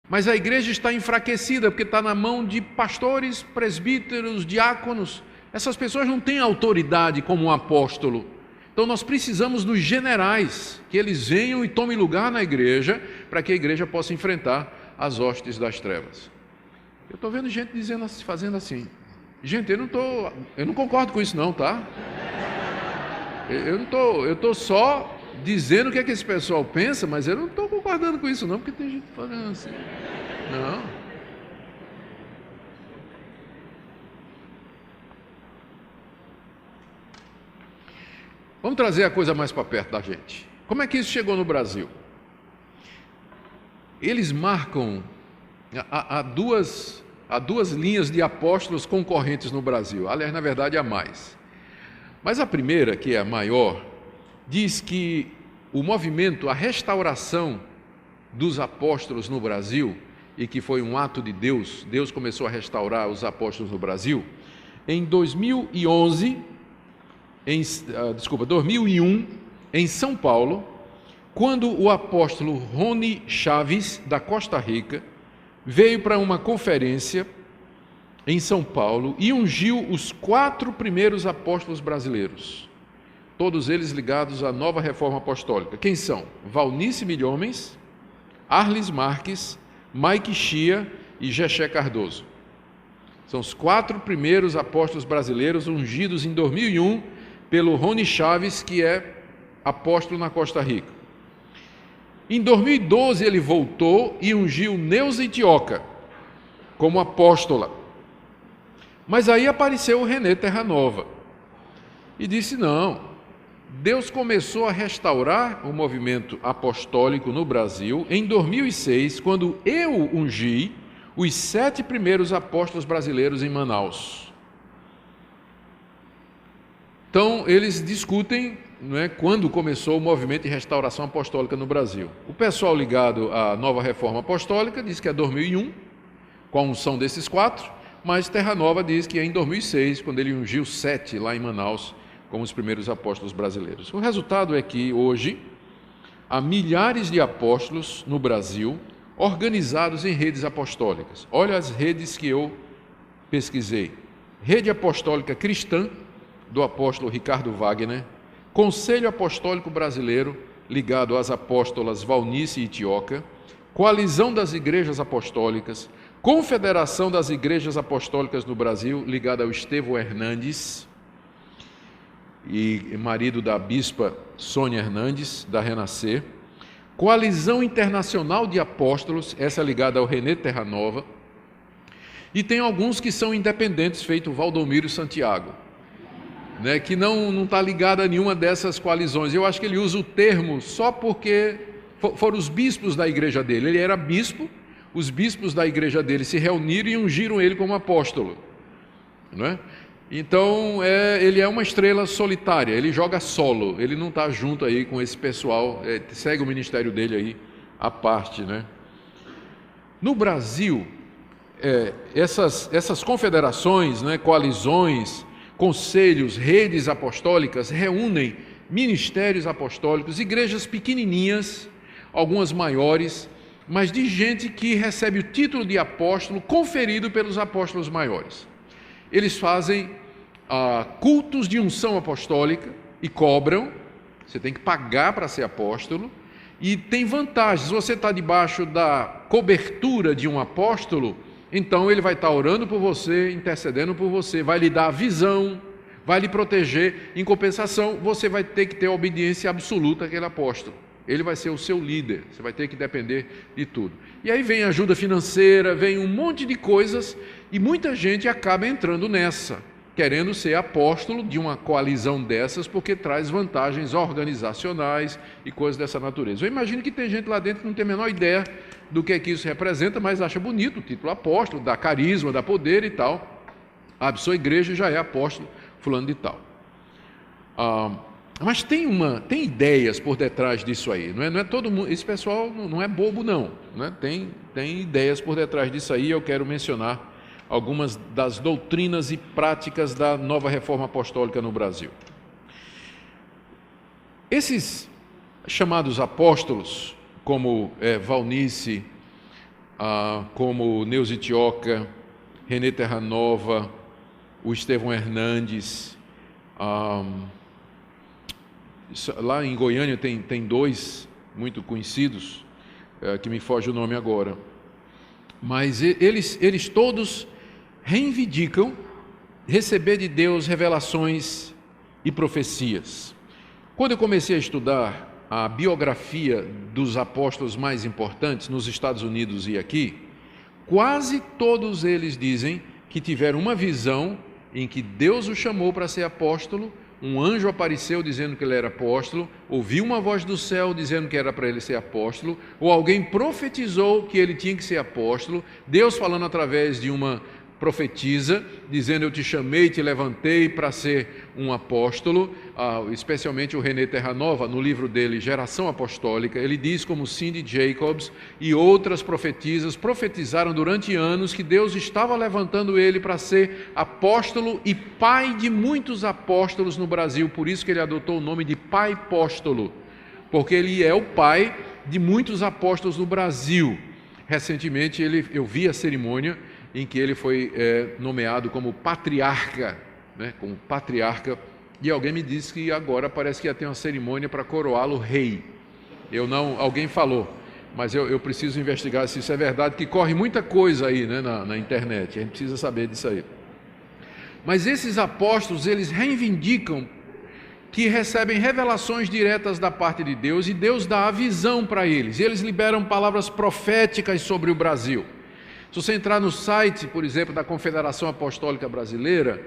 Mas a igreja está enfraquecida, porque está na mão de pastores, presbíteros, diáconos. Essas pessoas não têm autoridade como um apóstolo. Então nós precisamos dos generais, que eles venham e tomem lugar na igreja, para que a igreja possa enfrentar as hostes das trevas. Eu estou vendo gente dizendo, fazendo assim. Gente, eu não concordo com isso não, tá? Eu estou só dizendo o que é que esse pessoal pensa, mas eu não estou concordando com isso não, porque tem gente falando assim. Não. Vamos trazer a coisa mais para perto da gente. Como é que isso chegou no Brasil? Eles marcam há duas linhas de apóstolos concorrentes no Brasil. Aliás, na verdade, há mais. Mas a primeira, que é a maior, diz que o movimento, a restauração dos apóstolos no Brasil, e que foi um ato de Deus, Deus começou a restaurar os apóstolos no Brasil, em 2001, em São Paulo, quando o apóstolo Rony Chaves, da Costa Rica, veio para uma conferência em São Paulo e ungiu os 4 primeiros apóstolos brasileiros, todos eles ligados à nova reforma apostólica. Quem são? Valnice Milhomens, Arles Marques, Mike Chia e Geché Cardoso. São os 4 primeiros apóstolos brasileiros ungidos em 2001 pelo Rony Chaves, que é apóstolo na Costa Rica. Em 2012 ele voltou e ungiu Neuza Itioca como apóstola. Mas aí apareceu o René Terranova e disse, não, Deus começou a restaurar o movimento apostólico no Brasil em 2006, quando eu ungi os 7 primeiros apóstolos brasileiros em Manaus. Então, eles discutem, quando começou o movimento de restauração apostólica no Brasil. O pessoal ligado à nova reforma apostólica diz que é 2001, com a unção desses 4, mas Terranova diz que é em 2006, quando ele ungiu 7 lá em Manaus, como os primeiros apóstolos brasileiros. O resultado é que, hoje, há milhares de apóstolos no Brasil, organizados em redes apostólicas. Olha as redes que eu pesquisei. Rede Apostólica Cristã, do apóstolo Ricardo Wagner, Conselho Apostólico Brasileiro, ligado às apóstolas Valnice e Itioca, Coalizão das Igrejas Apostólicas, Confederação das Igrejas Apostólicas no Brasil, ligada ao Estevão Hernandes, e marido da bispa Sônia Hernandes, da Renascer, Coalizão Internacional de Apóstolos, essa ligada ao René Terranova, e tem alguns que são independentes, feito Valdomiro Santiago, que não está ligado a nenhuma dessas coalizões. Eu acho que ele usa o termo só porque foram os bispos da igreja dele. Ele era bispo, os bispos da igreja dele se reuniram e ungiram ele como apóstolo. Então, ele é uma estrela solitária, ele joga solo, ele não está junto aí com esse pessoal, segue o ministério dele aí à parte. No Brasil, essas confederações, coalizões, conselhos, redes apostólicas reúnem ministérios apostólicos, igrejas pequenininhas, algumas maiores, mas de gente que recebe o título de apóstolo conferido pelos apóstolos maiores. Eles fazem cultos de unção apostólica e cobram, você tem que pagar para ser apóstolo, e tem vantagens. Você está debaixo da cobertura de um apóstolo, então ele vai estar orando por você, intercedendo por você, vai lhe dar a visão, vai lhe proteger. Em compensação, você vai ter que ter a obediência absoluta àquele apóstolo. Ele vai ser o seu líder, você vai ter que depender de tudo. E aí vem ajuda financeira, vem um monte de coisas, e muita gente acaba entrando nessa, querendo ser apóstolo de uma coalizão dessas, porque traz vantagens organizacionais e coisas dessa natureza. Eu imagino que tem gente lá dentro que não tem a menor ideia do que isso representa, mas acha bonito o título apóstolo, dá carisma, dá poder e tal. A sua igreja já é apóstolo fulano de tal. Mas tem ideias por detrás disso aí, não é todo mundo, esse pessoal não é bobo não, tem ideias por detrás disso aí. Eu quero mencionar algumas das doutrinas e práticas da nova reforma apostólica no Brasil. Esses chamados apóstolos, como Valnice, como Neuza Tioca, Renê Terranova, o Estevão Hernandes. Lá em Goiânia tem dois muito conhecidos, que me foge o nome agora. Mas eles todos reivindicam receber de Deus revelações e profecias. Quando eu comecei a estudar a biografia dos apóstolos mais importantes nos Estados Unidos e aqui, quase todos eles dizem que tiveram uma visão em que Deus o chamou para ser apóstolo, um anjo apareceu dizendo que ele era apóstolo, ouviu uma voz do céu dizendo que era para ele ser apóstolo, ou alguém profetizou que ele tinha que ser apóstolo, Deus falando através de uma profetisa, dizendo: eu te chamei, te levantei para ser um apóstolo. Especialmente o Renê Terranova, no livro dele Geração Apostólica, ele diz como Cindy Jacobs e outras profetisas profetizaram durante anos que Deus estava levantando ele para ser apóstolo e pai de muitos apóstolos no Brasil. Por isso que ele adotou o nome de Pai Apóstolo, porque ele é o pai de muitos apóstolos no Brasil. Recentemente eu vi a cerimônia em que ele foi nomeado como patriarca, como patriarca, e alguém me disse que agora parece que ia ter uma cerimônia para coroá-lo rei. Alguém falou, mas eu preciso investigar se isso é verdade, que corre muita coisa aí, na internet, a gente precisa saber disso aí. Mas esses apóstolos, eles reivindicam que recebem revelações diretas da parte de Deus, e Deus dá a visão para eles, e eles liberam palavras proféticas sobre o Brasil. Se você entrar no site, por exemplo, da Confederação Apostólica Brasileira,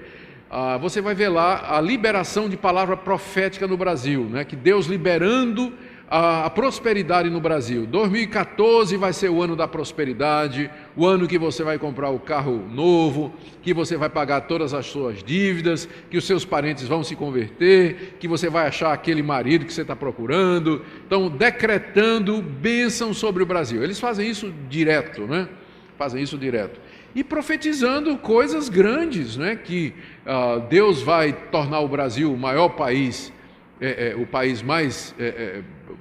você vai ver lá a liberação de palavra profética no Brasil, que Deus liberando a prosperidade no Brasil. 2014 vai ser o ano da prosperidade, o ano que você vai comprar o carro novo, que você vai pagar todas as suas dívidas, que os seus parentes vão se converter, que você vai achar aquele marido que você está procurando. Então, decretando bênção sobre o Brasil. Eles fazem isso direto, Fazem isso direto. E profetizando coisas grandes, que Deus vai tornar o Brasil o maior país, o país mais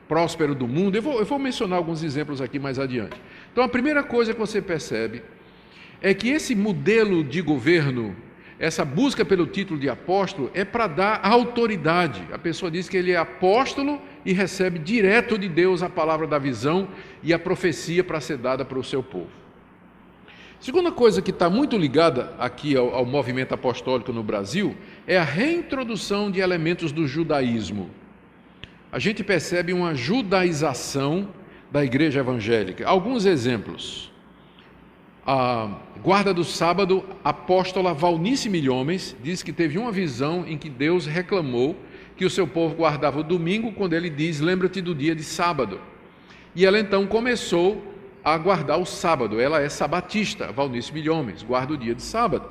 próspero do mundo. Eu vou mencionar alguns exemplos aqui mais adiante. Então, a primeira coisa que você percebe é que esse modelo de governo, essa busca pelo título de apóstolo, é para dar autoridade. A pessoa diz que ele é apóstolo e recebe direto de Deus a palavra da visão e a profecia para ser dada para o seu povo. Segunda coisa que está muito ligada aqui ao movimento apostólico no Brasil é a reintrodução de elementos do judaísmo. A gente percebe uma judaização da igreja evangélica. Alguns exemplos. A guarda do sábado, a apóstola Valnice Milhomes, diz que teve uma visão em que Deus reclamou que o seu povo guardava o domingo, quando ele diz: lembra-te do dia de sábado. E ela então começou a guardar o sábado. Ela é sabatista, Valnice Milhomes, guarda o dia de sábado.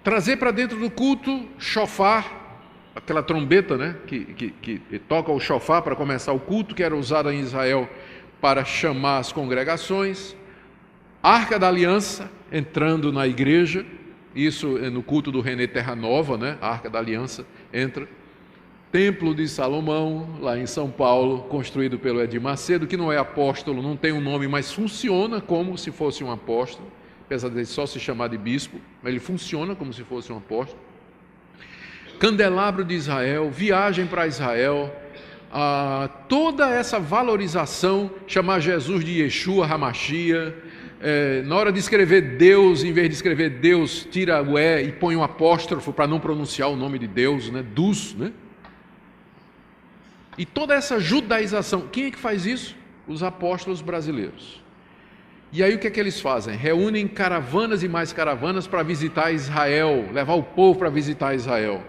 Trazer para dentro do culto shofar, aquela trombeta, que toca o shofar para começar o culto, que era usada em Israel para chamar as congregações. Arca da Aliança entrando na igreja, isso é no culto do Renê Terranova, a Arca da Aliança entra. Templo de Salomão, lá em São Paulo, construído pelo Edir Macedo, que não é apóstolo, não tem um nome, mas funciona como se fosse um apóstolo, apesar de só se chamar de bispo, mas ele funciona como se fosse um apóstolo. Candelabro de Israel, viagem para Israel, toda essa valorização, chamar Jesus de Yeshua HaMashiach, na hora de escrever Deus, em vez de escrever Deus, tira o E e põe um apóstrofo para não pronunciar o nome de Deus, Dus, E toda essa judaização, quem é que faz isso? Os apóstolos brasileiros. E aí o que é que eles fazem? Reúnem caravanas e mais caravanas para visitar Israel, levar o povo para visitar Israel.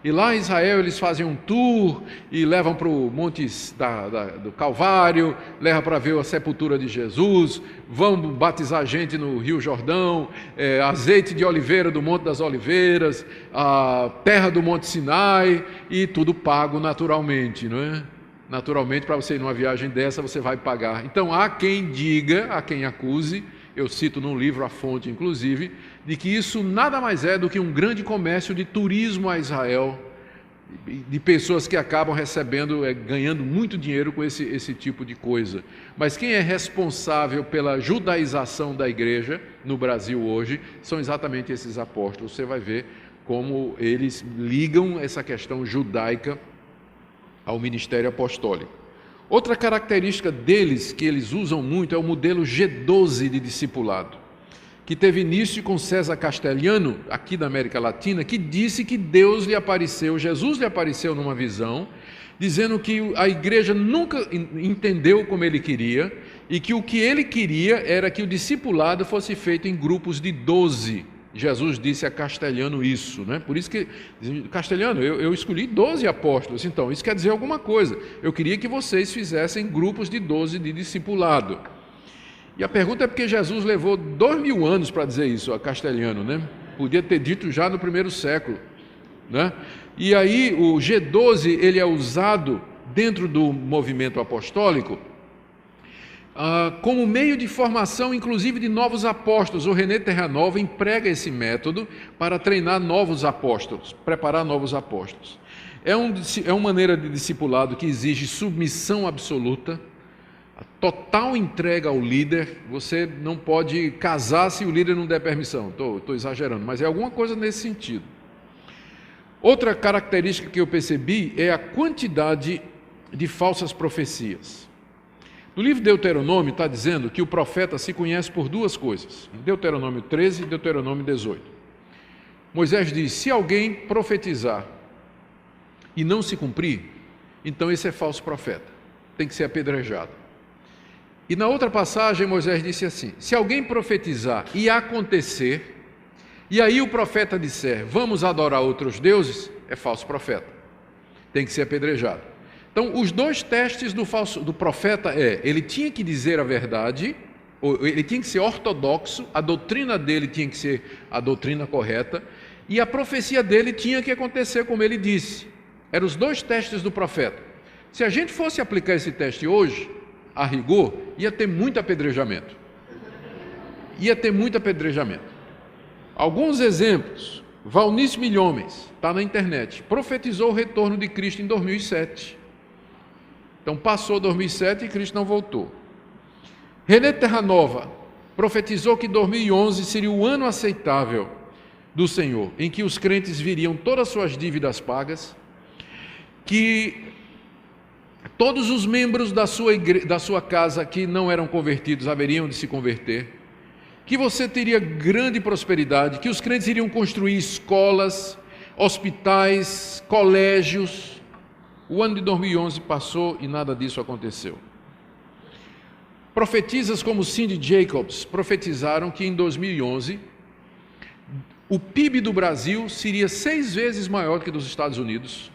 E lá em Israel eles fazem um tour e levam para o Monte do Calvário, levam para ver a sepultura de Jesus, vão batizar gente no Rio Jordão, azeite de oliveira do Monte das Oliveiras, a terra do Monte Sinai, e tudo pago naturalmente, Naturalmente, para você ir numa viagem dessa, você vai pagar. Então, há quem diga, há quem acuse, eu cito no livro a fonte, inclusive, de que isso nada mais é do que um grande comércio de turismo a Israel. de pessoas que acabam recebendo, ganhando muito dinheiro com esse tipo de coisa. Mas quem é responsável pela judaização da igreja no Brasil hoje são exatamente esses apóstolos. Você vai ver como eles ligam essa questão judaica ao ministério apostólico. Outra característica deles, que eles usam muito, é o modelo G12 de discipulado, que teve início com César Castelhano, aqui da América Latina, que disse que Deus lhe apareceu, Jesus lhe apareceu numa visão, dizendo que a igreja nunca entendeu como ele queria, e que o que ele queria era que o discipulado fosse feito em grupos de 12. Jesus disse a Castelhano isso, né? Por isso que, Castelhano, eu escolhi 12 apóstolos, então isso quer dizer alguma coisa. Eu queria que vocês fizessem grupos de 12 de discipulado. E a pergunta é porque Jesus levou 2000 anos para dizer isso a Castelhano, né? Podia ter dito já no primeiro século, né? E aí o G12 ele é usado dentro do movimento apostólico como meio de formação, inclusive, de novos apóstolos. O René Terranova emprega esse método para treinar novos apóstolos, preparar novos apóstolos. É uma maneira de discipulado que exige submissão absoluta, a total entrega ao líder. Você não pode casar se o líder não der permissão. Estou exagerando, mas é alguma coisa nesse sentido. Outra característica que eu percebi é a quantidade de falsas profecias. No livro de Deuteronômio está dizendo que o profeta se conhece por duas coisas. Em Deuteronômio 13 e Deuteronômio 18. Moisés diz: se alguém profetizar e não se cumprir, então esse é falso profeta, tem que ser apedrejado. E na outra passagem Moisés disse assim: se alguém profetizar e acontecer, e aí o profeta disser, vamos adorar outros deuses, é falso profeta, tem que ser apedrejado. Então, os dois testes do profeta ele tinha que dizer a verdade, ou ele tinha que ser ortodoxo, a doutrina dele tinha que ser a doutrina correta, e a profecia dele tinha que acontecer como ele disse. Eram os dois testes do profeta. Se a gente fosse aplicar esse teste hoje, a rigor, ia ter muito apedrejamento. Ia ter muito apedrejamento. Alguns exemplos. Valnice Milhomens, está na internet, profetizou o retorno de Cristo em 2007. Então passou 2007 e Cristo não voltou. René Terranova profetizou que 2011 seria o ano aceitável do Senhor, em que os crentes viriam todas as suas dívidas pagas, que todos os membros da sua casa que não eram convertidos haveriam de se converter, que você teria grande prosperidade, que os crentes iriam construir escolas, hospitais, colégios. O ano de 2011 passou e nada disso aconteceu. Profetisas como Cindy Jacobs profetizaram que em 2011 o PIB do Brasil seria 6 vezes maior que dos Estados Unidos,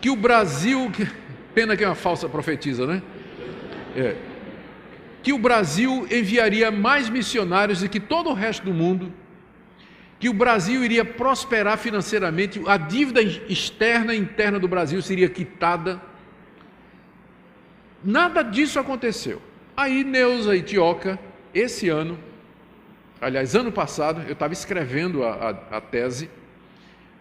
que o Brasil, pena que é uma falsa profetisa, né? Que o Brasil enviaria mais missionários do que todo o resto do mundo, que o Brasil iria prosperar financeiramente, a dívida externa e interna do Brasil seria quitada. Nada disso aconteceu. Aí Neuza Itioca, esse ano, aliás, ano passado, eu estava escrevendo a tese,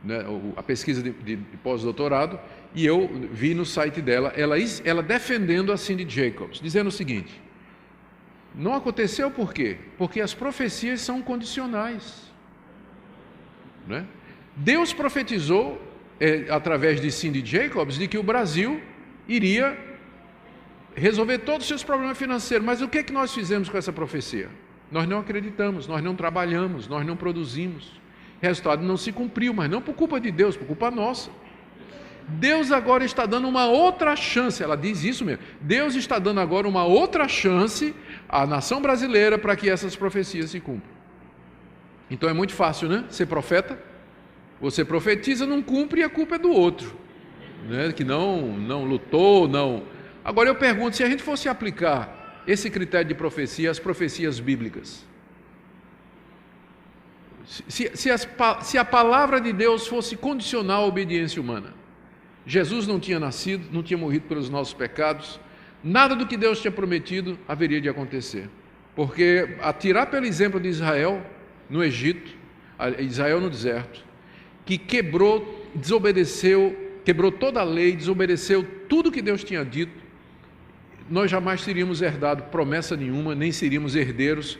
né, a pesquisa de pós-doutorado, e eu vi no site dela, ela defendendo a Cindy Jacobs, dizendo o seguinte: não aconteceu por quê? Porque as profecias são condicionais. Né? Deus profetizou, através de Cindy Jacobs, de que o Brasil iria resolver todos os seus problemas financeiros. Mas o que é que nós fizemos com essa profecia? Nós não acreditamos, nós não trabalhamos, nós não produzimos. O resultado não se cumpriu, mas não por culpa de Deus, por culpa nossa. Deus agora está dando uma outra chance, ela diz isso mesmo, Deus está dando agora uma outra chance à nação brasileira para que essas profecias se cumpram. Então é muito fácil, né? Ser profeta, você profetiza, não cumpre e a culpa é do outro, né? Que não lutou, não. Agora eu pergunto, se a gente fosse aplicar esse critério de profecia às profecias bíblicas, se a palavra de Deus fosse condicional à obediência humana, Jesus não tinha nascido, não tinha morrido pelos nossos pecados, nada do que Deus tinha prometido haveria de acontecer, porque atirar pelo exemplo de Israel no Egito, Israel no deserto, que quebrou desobedeceu, quebrou toda a lei, desobedeceu tudo que Deus tinha dito, nós jamais teríamos herdado promessa nenhuma, nem seríamos herdeiros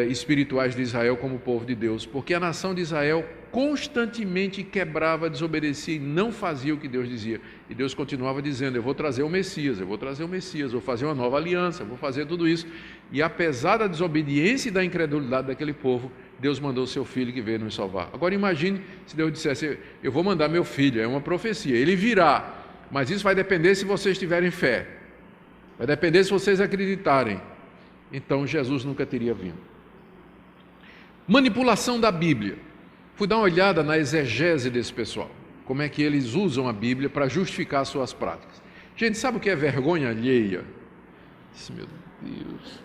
espirituais de Israel como povo de Deus, porque a nação de Israel constantemente quebrava, desobedecia e não fazia o que Deus dizia. E Deus continuava dizendo: eu vou trazer o Messias, eu vou trazer o Messias, vou fazer uma nova aliança, vou fazer tudo isso. E apesar da desobediência e da incredulidade daquele povo, Deus mandou o seu filho que veio nos salvar. Agora imagine se Deus dissesse: eu vou mandar meu filho, é uma profecia, ele virá, mas isso vai depender se vocês tiverem fé, vai depender se vocês acreditarem. Então Jesus nunca teria vindo. Manipulação da Bíblia. Fui dar uma olhada na exegese desse pessoal, como é que eles usam a Bíblia para justificar suas práticas. Gente, sabe o que é vergonha alheia? Meu Deus.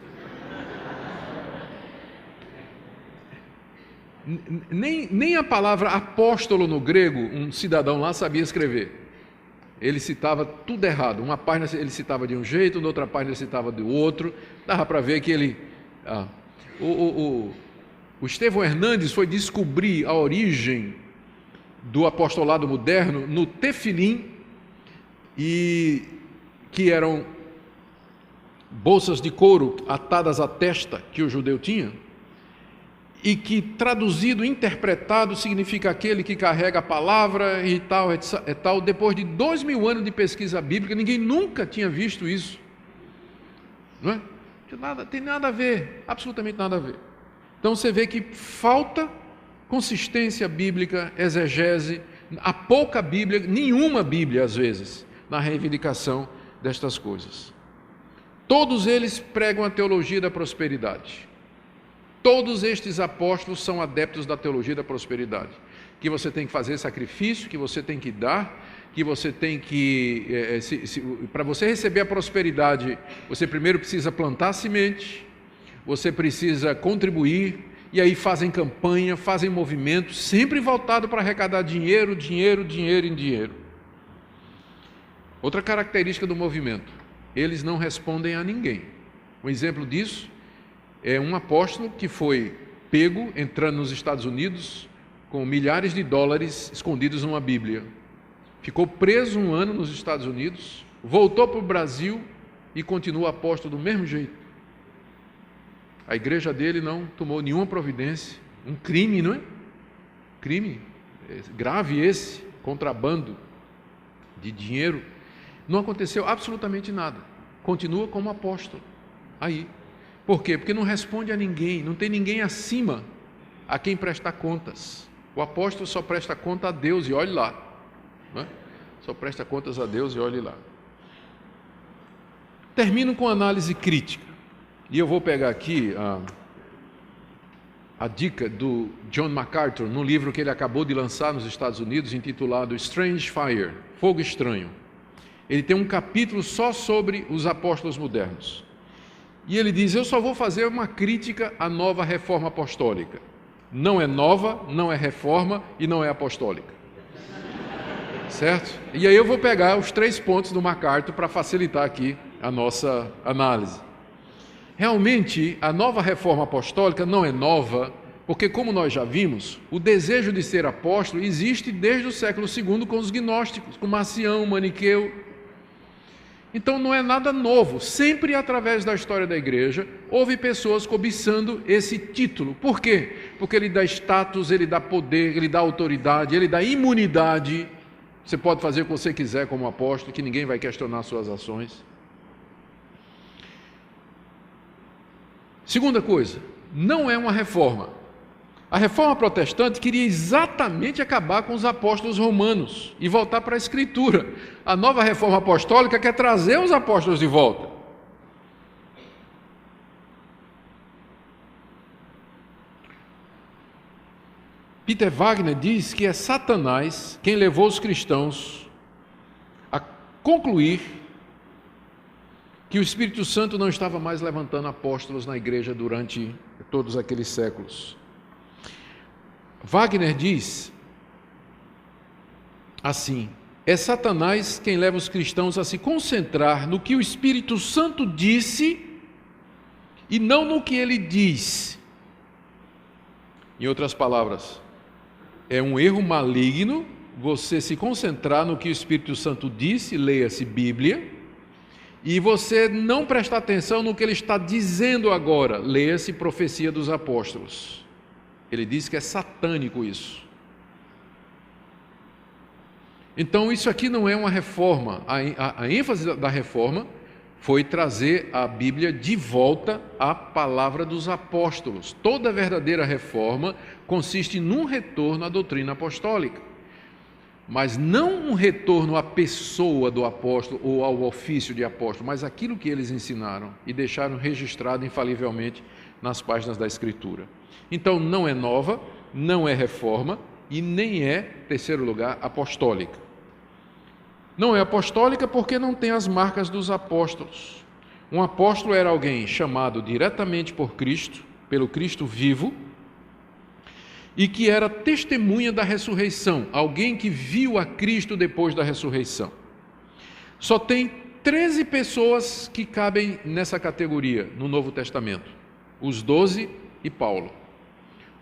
Nem a palavra apóstolo no grego, um cidadão lá sabia escrever. Ele citava tudo errado. Uma página ele citava de um jeito, na outra página ele citava do outro. Dava para ver que ele... O Estevão Hernandes foi descobrir a origem do apostolado moderno no tefilim, e que eram bolsas de couro atadas à testa que o judeu tinha, e que traduzido, interpretado, significa aquele que carrega a palavra e tal, é tal. Depois de 2000 anos de pesquisa bíblica, ninguém nunca tinha visto isso. Não é? Tem nada a ver, absolutamente nada a ver. Então você vê que falta consistência bíblica, exegese, há pouca Bíblia, nenhuma Bíblia às vezes, na reivindicação destas coisas. Todos eles pregam a teologia da prosperidade. Todos estes apóstolos são adeptos da teologia da prosperidade, que você tem que fazer sacrifício, que você tem que dar, que você tem que... para você receber a prosperidade, você primeiro precisa plantar semente, você precisa contribuir, e aí fazem campanha, fazem movimento, sempre voltado para arrecadar dinheiro, dinheiro, dinheiro em dinheiro. Outra característica do movimento: eles não respondem a ninguém. Um exemplo disso é um apóstolo que foi pego entrando nos Estados Unidos com milhares de dólares escondidos numa Bíblia. Ficou preso 1 ano nos Estados Unidos, voltou para o Brasil e continua apóstolo do mesmo jeito. A igreja dele não tomou nenhuma providência. Um crime, não é? Crime grave esse, contrabando de dinheiro. Não aconteceu absolutamente nada. Continua como apóstolo. Aí. Por quê? Porque não responde a ninguém, não tem ninguém acima a quem prestar contas. O apóstolo só presta conta a Deus e olhe lá. Não é? Só presta contas a Deus e olhe lá. Termino com análise crítica. E eu vou pegar aqui a dica do John MacArthur, no livro que ele acabou de lançar nos Estados Unidos, intitulado Strange Fire, Fogo Estranho. Ele tem um capítulo só sobre os apóstolos modernos. E ele diz: eu só vou fazer uma crítica à nova reforma apostólica. Não é nova, não é reforma e não é apostólica. Certo? E aí eu vou pegar os 3 pontos do MacArthur para facilitar aqui a nossa análise. Realmente, a nova reforma apostólica não é nova, porque, como nós já vimos, o desejo de ser apóstolo existe desde o século II com os gnósticos, com Marcião, Maniqueu. Então não é nada novo. Sempre através da história da igreja houve pessoas cobiçando esse título. Por quê? Porque ele dá status, ele dá poder, ele dá autoridade, ele dá imunidade. Você pode fazer o que você quiser como apóstolo, que ninguém vai questionar suas ações. Segunda coisa, não é uma reforma. A reforma protestante queria exatamente acabar com os apóstolos romanos e voltar para a Escritura. A nova reforma apostólica quer trazer os apóstolos de volta. Peter Wagner diz que é Satanás quem levou os cristãos a concluir que o Espírito Santo não estava mais levantando apóstolos na igreja durante todos aqueles séculos. Wagner diz assim: é Satanás quem leva os cristãos a se concentrar no que o Espírito Santo disse e não no que ele diz. Em outras palavras, é um erro maligno você se concentrar no que o Espírito Santo disse, leia-se Bíblia, e você não prestar atenção no que ele está dizendo agora, leia-se Profecia dos Apóstolos. Ele diz que é satânico isso. Então isso aqui não é uma reforma, a ênfase da reforma foi trazer a Bíblia de volta à palavra dos apóstolos. Toda verdadeira reforma consiste num retorno à doutrina apostólica, mas não um retorno à pessoa do apóstolo ou ao ofício de apóstolo, mas aquilo que eles ensinaram e deixaram registrado infalivelmente nas páginas da Escritura. Então não é nova, não é reforma e nem é, em terceiro lugar, apostólica. Não é apostólica porque não tem as marcas dos apóstolos. Um apóstolo era alguém chamado diretamente por Cristo, pelo Cristo vivo, e que era testemunha da ressurreição, alguém que viu a Cristo depois da ressurreição. Só tem 13 pessoas que cabem nessa categoria no Novo Testamento, os 12 e Paulo.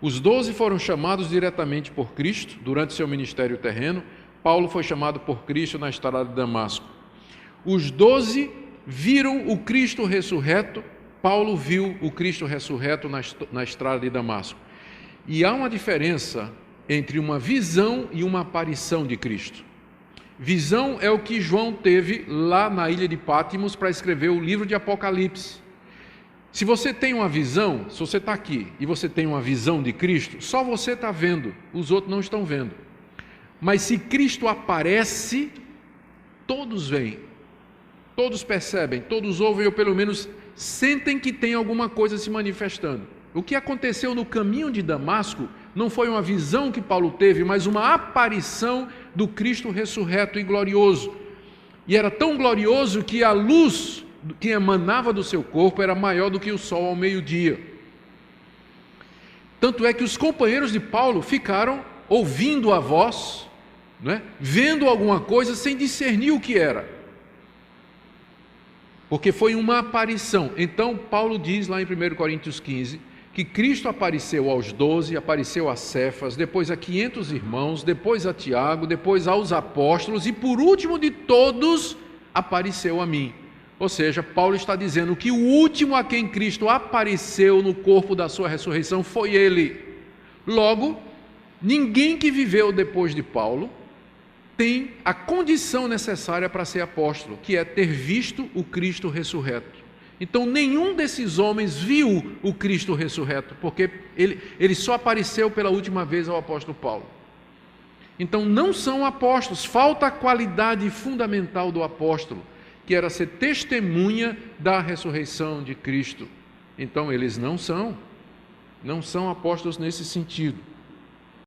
Os 12 foram chamados diretamente por Cristo durante seu ministério terreno. Paulo foi chamado por Cristo na estrada de Damasco. Os 12 viram o Cristo ressurreto, Paulo viu o Cristo ressurreto na estrada de Damasco. E há uma diferença entre uma visão e uma aparição de Cristo. Visão é o que João teve lá na ilha de Patmos para escrever o livro de Apocalipse. Se você tem uma visão, se você está aqui e você tem uma visão de Cristo, só você está vendo, os outros não estão vendo. Mas se Cristo aparece, todos veem, todos percebem, todos ouvem ou pelo menos sentem que tem alguma coisa se manifestando. O que aconteceu no caminho de Damasco não foi uma visão que Paulo teve, mas uma aparição do Cristo ressurreto e glorioso. E era tão glorioso que a luz que emanava do seu corpo era maior do que o sol ao meio-dia. Tanto é que os companheiros de Paulo ficaram ouvindo a voz, vendo alguma coisa sem discernir o que era, porque foi uma aparição. Então Paulo diz lá em 1 Coríntios 15 que Cristo apareceu aos 12, apareceu a Cefas, depois a 500 irmãos, depois a Tiago, depois aos apóstolos e por último de todos apareceu a mim. Ou seja, Paulo está dizendo que o último a quem Cristo apareceu no corpo da sua ressurreição foi ele. Logo, ninguém que viveu depois de Paulo tem a condição necessária para ser apóstolo, que é ter visto o Cristo ressurreto. Então, nenhum desses homens viu o Cristo ressurreto, porque ele só apareceu pela última vez ao apóstolo Paulo. Então, não são apóstolos, falta a qualidade fundamental do apóstolo, que era ser testemunha da ressurreição de Cristo. Então, eles não são apóstolos nesse sentido.